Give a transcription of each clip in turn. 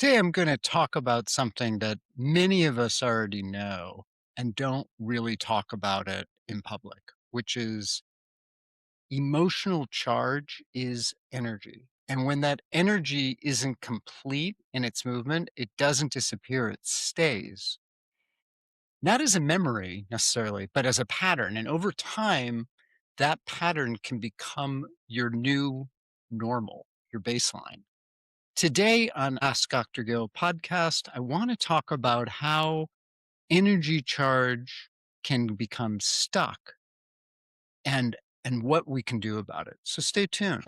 Today, I'm going to talk about something that many of us already know and don't really talk about it in public, which is emotional charge is energy. And when that energy isn't complete in its movement, it doesn't disappear, it stays, not as a memory necessarily, but as a pattern. And over time, that pattern can become your new normal, your baseline. Today on Ask Dr. Gil podcast, I want to talk about how energy charge can become stuck and and what we can do about it. So stay tuned.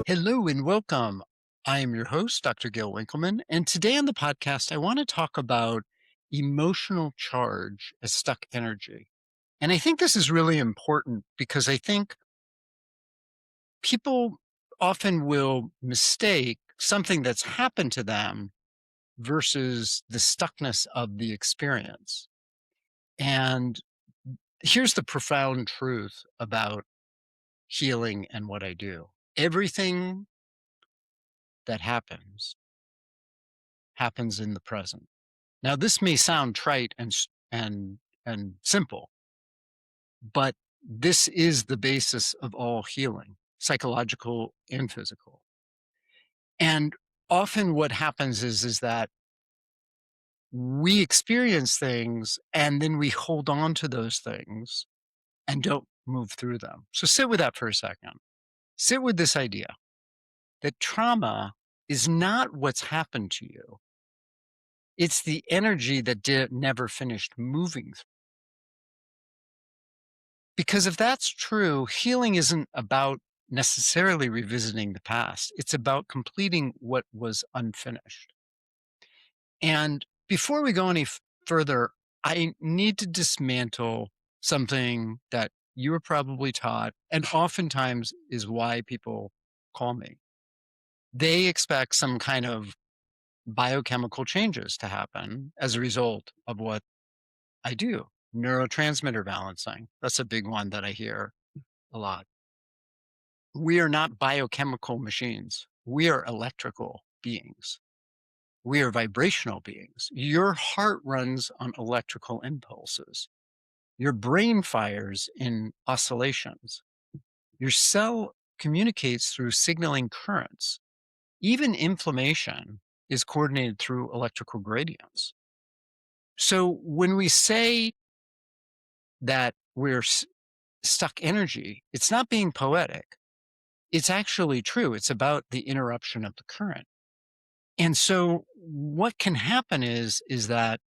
Hello and welcome. I am your host, Dr. Gil Winkelman, and today on the podcast, I want to talk about emotional charge as stuck energy. And I think this is really important because I think people often will mistake something that's happened to them versus the stuckness of the experience. And here's the profound truth about healing and what I do. Everything that happens in the present. Now, this may sound trite and simple, but this is the basis of all healing, psychological and physical. And often what happens is that we experience things and then we hold on to those things and don't move through them. So sit with that for a second. Sit with this idea that trauma is not what's happened to you. It's the energy that never finished moving. Because if that's true, healing isn't about necessarily revisiting the past. It's about completing what was unfinished. And before we go any further, I need to dismantle something that you were probably taught, and oftentimes is why people call me. They expect some kind of biochemical changes to happen as a result of what I do. Neurotransmitter balancing. That's a big one that I hear a lot. We are not biochemical machines. We are electrical beings. We are vibrational beings. Your heart runs on electrical impulses. Your brain fires in oscillations. Your cell communicates through signaling currents. Even inflammation is coordinated through electrical gradients. So when we say that we're stuck energy, it's not being poetic. It's actually true. It's about the interruption of the current. And so what can happen is that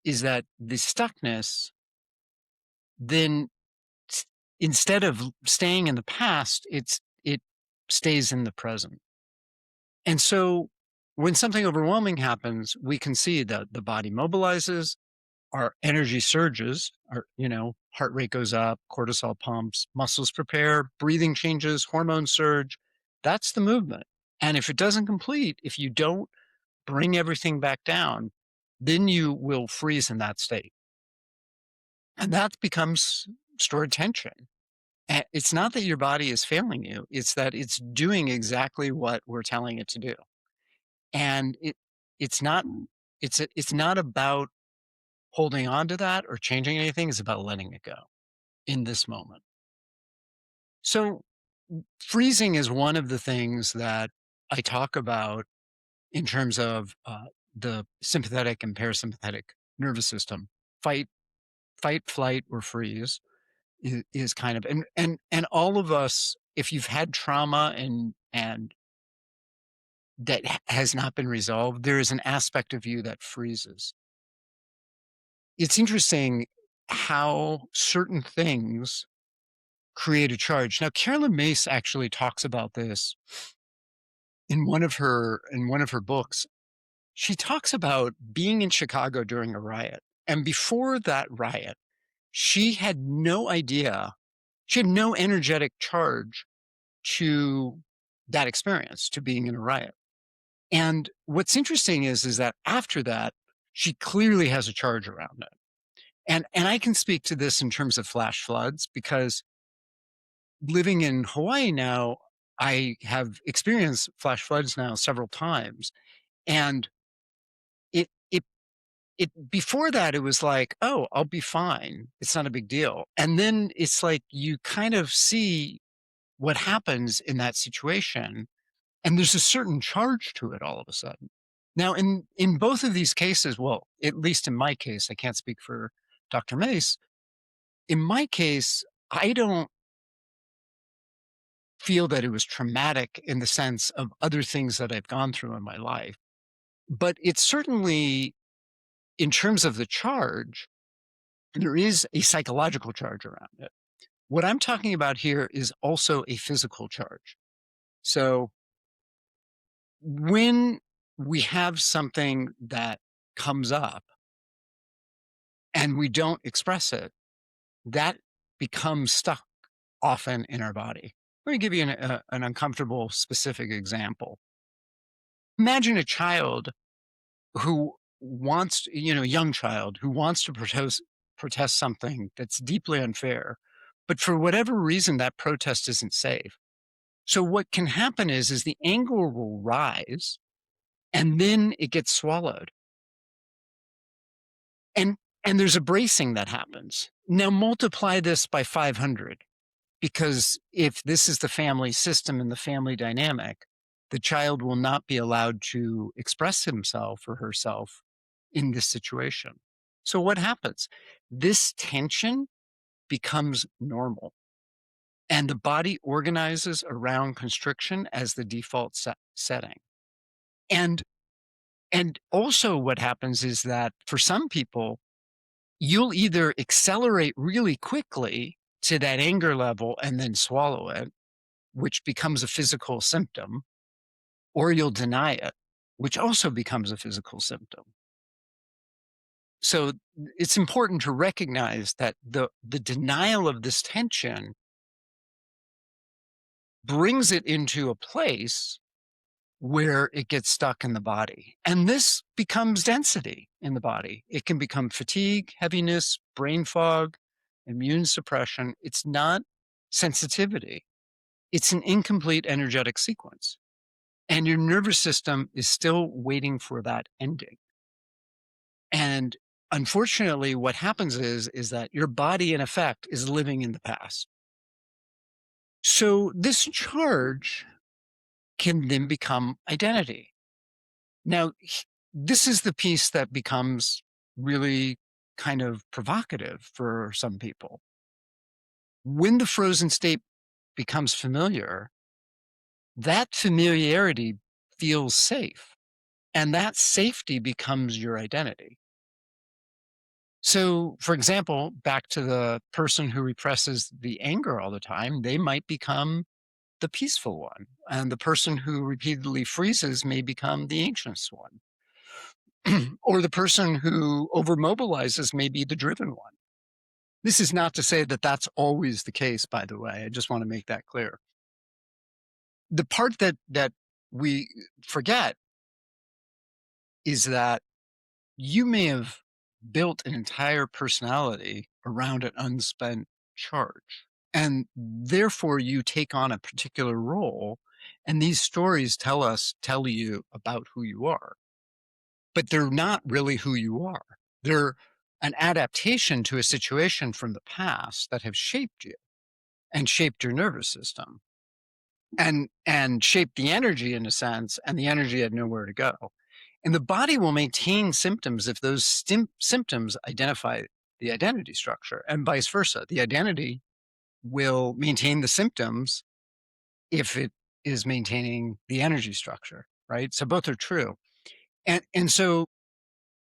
the stuckness then instead of staying in the past, it stays in the present. And so when something overwhelming happens, we can see that the body mobilizes, our energy surges, heart rate goes up, cortisol pumps, muscles prepare, breathing changes, hormones surge. That's the movement. And if it doesn't complete, if you don't bring everything back down, then you will freeze in that state. And that becomes stored tension. And it's not that your body is failing you, it's that it's doing exactly what we're telling it to do. And it's not it's not about holding on to that or changing anything, it's about letting it go in this moment. So freezing is one of the things that I talk about in terms of the sympathetic and parasympathetic nervous system. Fight, flight, or freeze is kind of and all of us, if you've had trauma and that has not been resolved, there is an aspect of you that freezes. It's interesting how certain things create a charge. Now, Carolyn Mace actually talks about this in one of her books, She talks about being in Chicago during a riot. And before that riot, she had no idea, she had no energetic charge to that experience, to being in a riot. And what's interesting is that after that, she clearly has a charge around it. And I can speak to this in terms of flash floods because living in Hawaii now, I have experienced flash floods now several times. And it it it before that it was like, oh, I'll be fine. It's not a big deal. And then it's like you kind of see what happens in that situation. And there's a certain charge to it all of a sudden. Now, in both of these cases, well, at least in my case, I can't speak for Dr. Mace. In my case, I don't feel that it was traumatic in the sense of other things that I've gone through in my life. But it's certainly, in terms of the charge, there is a psychological charge around it. What I'm talking about here is also a physical charge. So when we have something that comes up and we don't express it, that becomes stuck often in our body. Let me give you an uncomfortable specific example. Imagine a child who wants, a young child who wants to protest something that's deeply unfair, but for whatever reason, that protest isn't safe. So what can happen is the anger will rise and then it gets swallowed. And and there's a bracing that happens. Now multiply this by 500 because if this is the family system and the family dynamic, the child will not be allowed to express himself or herself in this situation. So what happens? This tension becomes normal and the body organizes around constriction as the default setting. And and also what happens is that for some people, you'll either accelerate really quickly to that anger level and then swallow it, which becomes a physical symptom, or you'll deny it, which also becomes a physical symptom. So it's important to recognize that the denial of this tension brings it into a place where it gets stuck in the body. And this becomes density in the body. It can become fatigue, heaviness, brain fog, immune suppression. It's not sensitivity, it's an incomplete energetic sequence. And your nervous system is still waiting for that ending. And unfortunately, what happens is that your body, in effect, is living in the past. So this charge can then become identity. Now, this is the piece that becomes really kind of provocative for some people. When the frozen state becomes familiar, that familiarity feels safe, and that safety becomes your identity. So, for example, back to the person who represses the anger all the time, they might become the peaceful one, and the person who repeatedly freezes may become the anxious one. Or the person who overmobilizes may be the driven one. This is not to say that that's always the case, by the way. I just want to make that clear. The part that we forget is that you may have built an entire personality around an unspent charge. And therefore you take on a particular role. And these stories tell you about who you are, but they're not really who you are. They're an adaptation to a situation from the past that have shaped you and shaped your nervous system and shaped the energy in a sense, and the energy had nowhere to go. And the body will maintain symptoms if those symptoms identify the identity structure, and vice versa. The identity will maintain the symptoms if it is maintaining the energy structure, right? So both are true. And so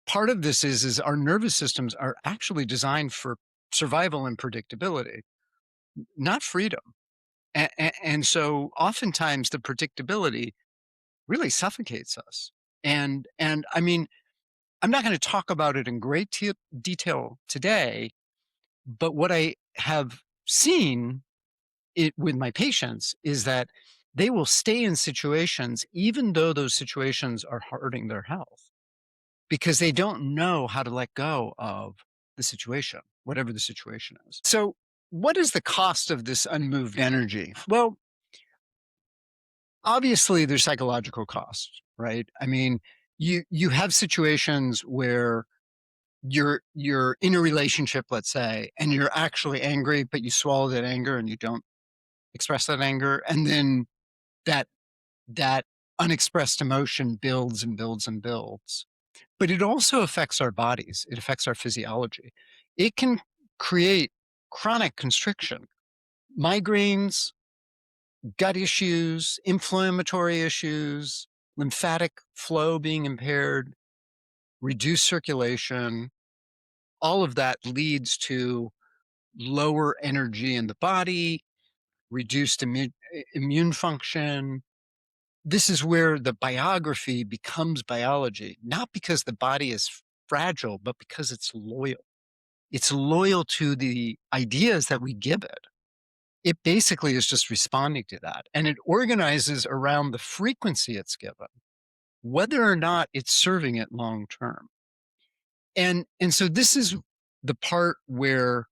part of this is our nervous systems are actually designed for survival and predictability, not freedom. And so oftentimes the predictability really suffocates us. And I mean, I'm not going to talk about it in great detail today, but what I have seen it with my patients is that they will stay in situations even though those situations are hurting their health because they don't know how to let go of the situation, whatever the situation is. So, what is the cost of this unmoved energy? Well, obviously there's psychological costs, right? I mean, you have situations where you're in a relationship, let's say, and you're actually angry, but you swallow that anger and you don't express that anger, and then that that unexpressed emotion builds and builds and builds. But it also affects our bodies. It affects our physiology. It can create chronic constriction, migraines, gut issues, inflammatory issues, lymphatic flow being impaired, reduced circulation. All of that leads to lower energy in the body, reduced immune function. This is where the biography becomes biology, not because the body is fragile, but because it's loyal. It's loyal to the ideas that we give it. It basically is just responding to that. And it organizes around the frequency it's given, whether or not it's serving it long term. And so this is the part where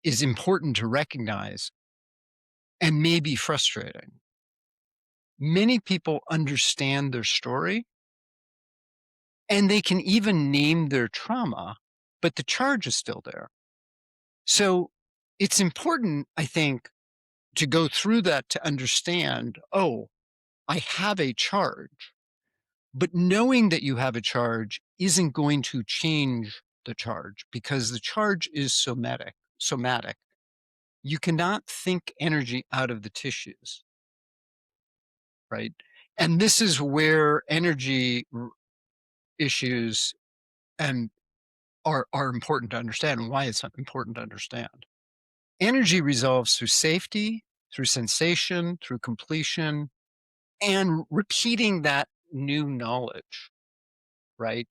is important to recognize and may be frustrating. Many people understand their story and they can even name their trauma, but the charge is still there. So it's important, I think, to go through that to understand, oh, I have a charge, but knowing that you have a charge isn't going to change the charge because the charge is somatic. You cannot think energy out of the tissues, right? And this is where energy issues and are important to understand and why it's important to understand. Energy resolves through safety, through sensation, through completion, and repeating that new knowledge, right?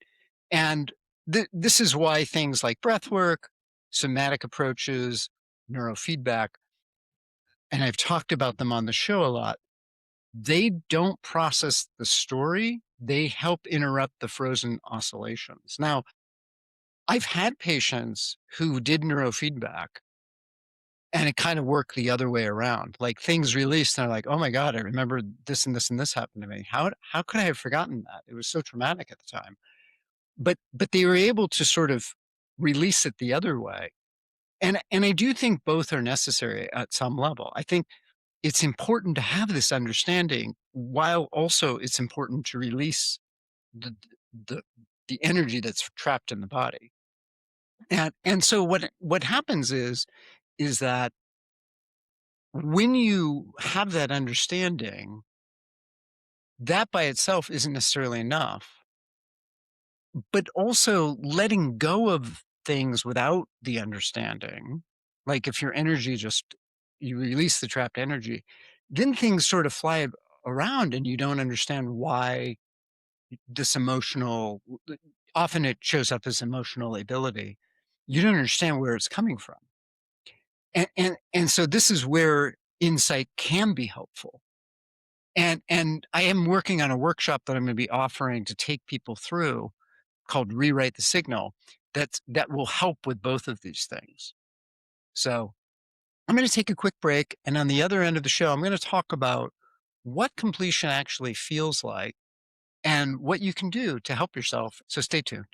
And this is why things like breath work, somatic approaches, neurofeedback, and I've talked about them on the show a lot, they don't process the story. They help interrupt the frozen oscillations. Now, I've had patients who did neurofeedback and it kind of worked the other way around. Like things released and they're like, oh my God, I remember this and this and this happened to me. How could I have forgotten that? It was so traumatic at the time. But they were able to sort of release it the other way. And I do think both are necessary at some level. I think it's important to have this understanding while also it's important to release the the the energy that's trapped in the body. And so what happens is that when you have that understanding, that by itself isn't necessarily enough, but also letting go of things without the understanding, like if your energy just, you release the trapped energy, then things sort of fly around and you don't understand why this emotional, often it shows up as emotional ability. You don't understand where it's coming from. And so this is where insight can be helpful. And I am working on a workshop that I'm going to be offering to take people through called Rewrite the Signal that will help with both of these things. So I'm going to take a quick break. And on the other end of the show, I'm going to talk about what completion actually feels like and what you can do to help yourself. So stay tuned.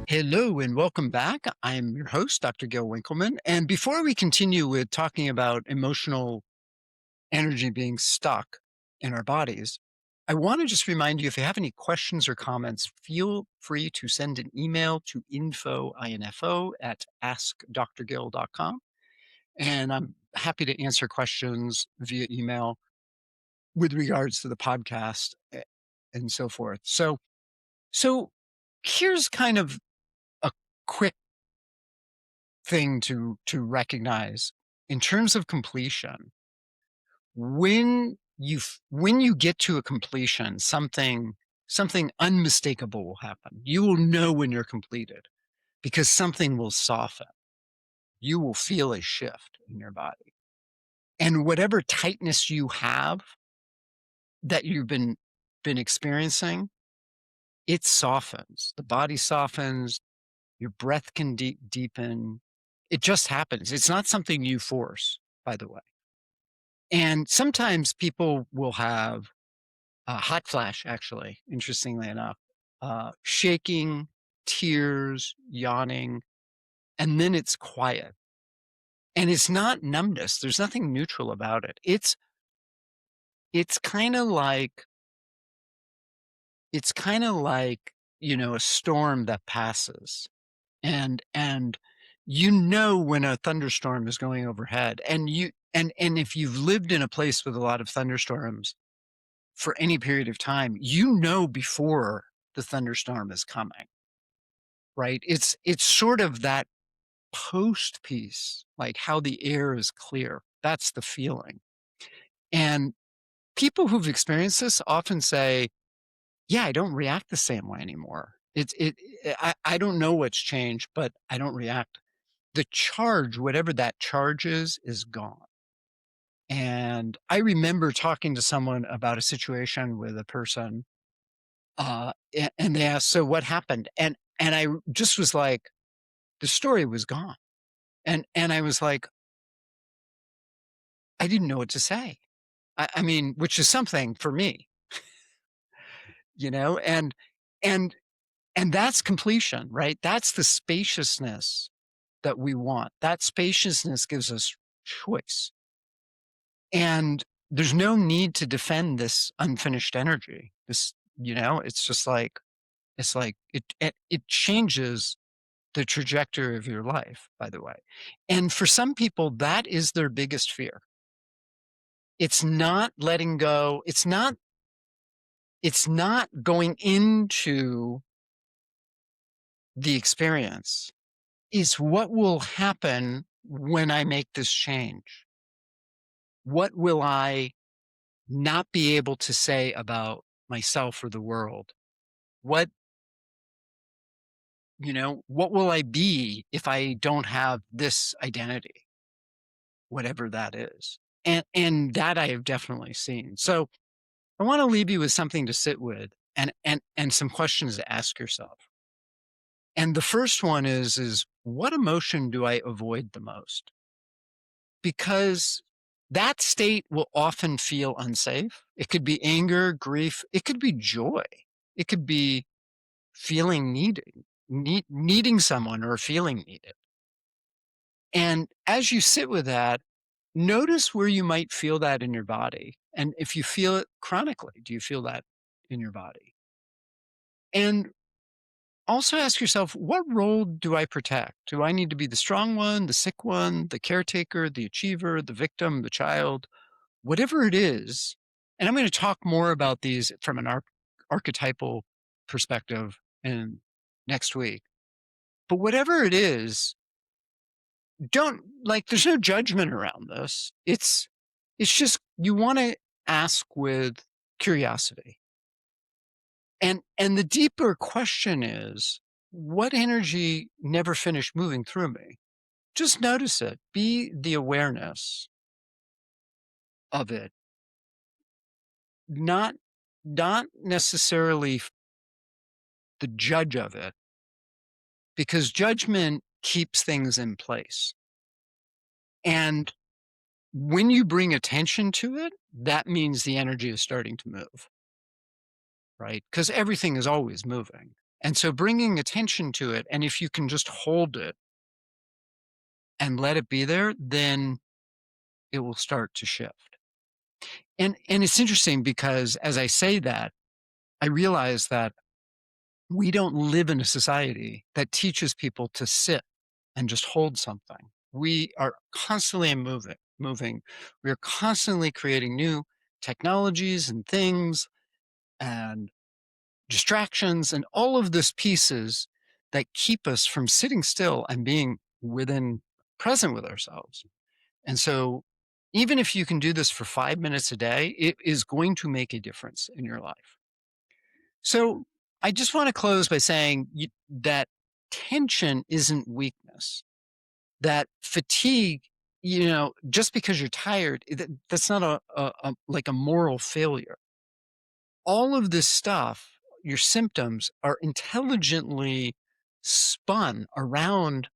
Hello and welcome back. I'm your host, Dr. Gil Winkelman. And before we continue with talking about emotional energy being stuck in our bodies, I want to just remind you if you have any questions or comments, feel free to send an email to info at askdrgil.com. And I'm happy to answer questions via email with regards to the podcast and so forth. So here's kind of a quick thing to recognize in terms of completion. When you get to a completion, something unmistakable will happen. You will know when you're completed because something will soften. You will feel a shift in your body. And whatever tightness you have that you've been experiencing, it softens. The body softens, your breath can deepen. It just happens. It's not something you force, by the way. And sometimes people will have a hot flash, actually, interestingly enough, shaking, tears, yawning, and then it's quiet. And it's not numbness. There's nothing neutral about it. It's kind of like it's kind of like, a storm that passes. And you know when a thunderstorm is going overhead. And if you've lived in a place with a lot of thunderstorms for any period of time, you know before the thunderstorm is coming, right? It's sort of that post piece, like how the air is clear. That's the feeling. And people who've experienced this often say, yeah, I don't react the same way anymore. I don't know what's changed, but I don't react. The charge, whatever that charge is gone. And I remember talking to someone about a situation with a person, and they asked, "So what happened?" And I just was like, the story was gone. And I was like, I didn't know what to say. I mean, which is something for me, you know, and and that's completion, right? That's the spaciousness that we want. That spaciousness gives us choice. And there's no need to defend this unfinished energy. It's just like it changes the trajectory of your life, by the way. And for some people, that is their biggest fear. It's not letting go. It's not going into the experience. It's what will happen when I make this change. What will I not be able to say about myself or the world? What, what will I be if I don't have this identity, whatever that is? And that I have definitely seen. So I want to leave you with something to sit with and some questions to ask yourself. And the first one is what emotion do I avoid the most? Because that state will often feel unsafe. It could be anger, grief, it could be joy. It could be feeling needing someone or feeling needed. And as you sit with that, notice where you might feel that in your body. And if you feel it chronically, do you feel that in your body? And also ask yourself, what role do I protect? Do I need to be the strong one, the sick one, the caretaker, the achiever, the victim, the child, whatever it is? And I'm going to talk more about these from an archetypal perspective in next week. But whatever it is, don't there's no judgment around this. It's just you want to ask with curiosity. And the deeper question is, what energy never finished moving through me? Just notice it. Be the awareness of it. Not not necessarily the judge of it, because judgment keeps things in place. And when you bring attention to it, that means the energy is starting to move, right? Because everything is always moving. And so bringing attention to it, and if you can just hold it and let it be there, then it will start to shift. And it's interesting because as I say that, I realize that we don't live in a society that teaches people to sit and just hold something. We are constantly moving. We are constantly creating new technologies and things and distractions and all of this pieces that keep us from sitting still and being within present with ourselves. And so even if you can do this for 5 minutes a day, it is going to make a difference in your life. So I just want to close by saying that tension isn't weakness, that fatigue, just because you're tired, that's not like a moral failure. All of this stuff, your symptoms are intelligently spun around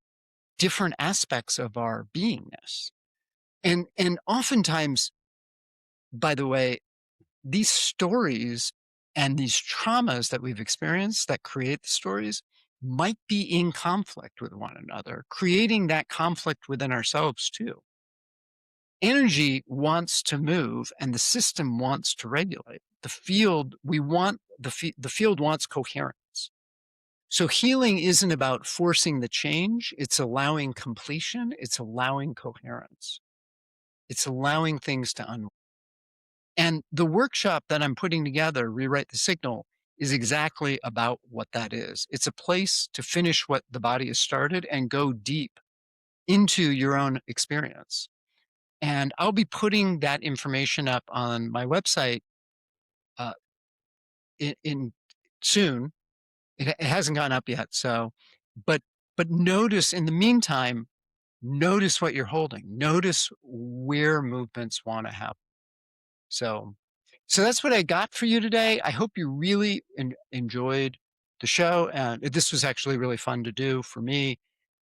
different aspects of our beingness. And oftentimes, by the way, these stories and these traumas that we've experienced that create the stories might be in conflict with one another, creating that conflict within ourselves too. Energy wants to move and the system wants to regulate. The field, we want the field wants coherence. So healing isn't about forcing the change, it's allowing completion, it's allowing coherence. It's allowing things to unwind. And the workshop that I'm putting together, Rewrite the Signal, is exactly about what that is. It's a place to finish what the body has started and go deep into your own experience. And I'll be putting that information up on my website uh, in soon. It hasn't gone up yet. So, but notice in the meantime, notice what you're holding. Notice where movements want to happen. So, that's what I got for you today. I hope you really enjoyed the show, and this was actually really fun to do for me.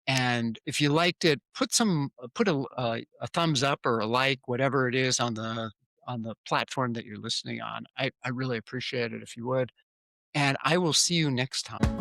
And if you liked it, put a thumbs up or a like, whatever it is on the platform that you're listening on. I really appreciate it if you would. And I will see you next time.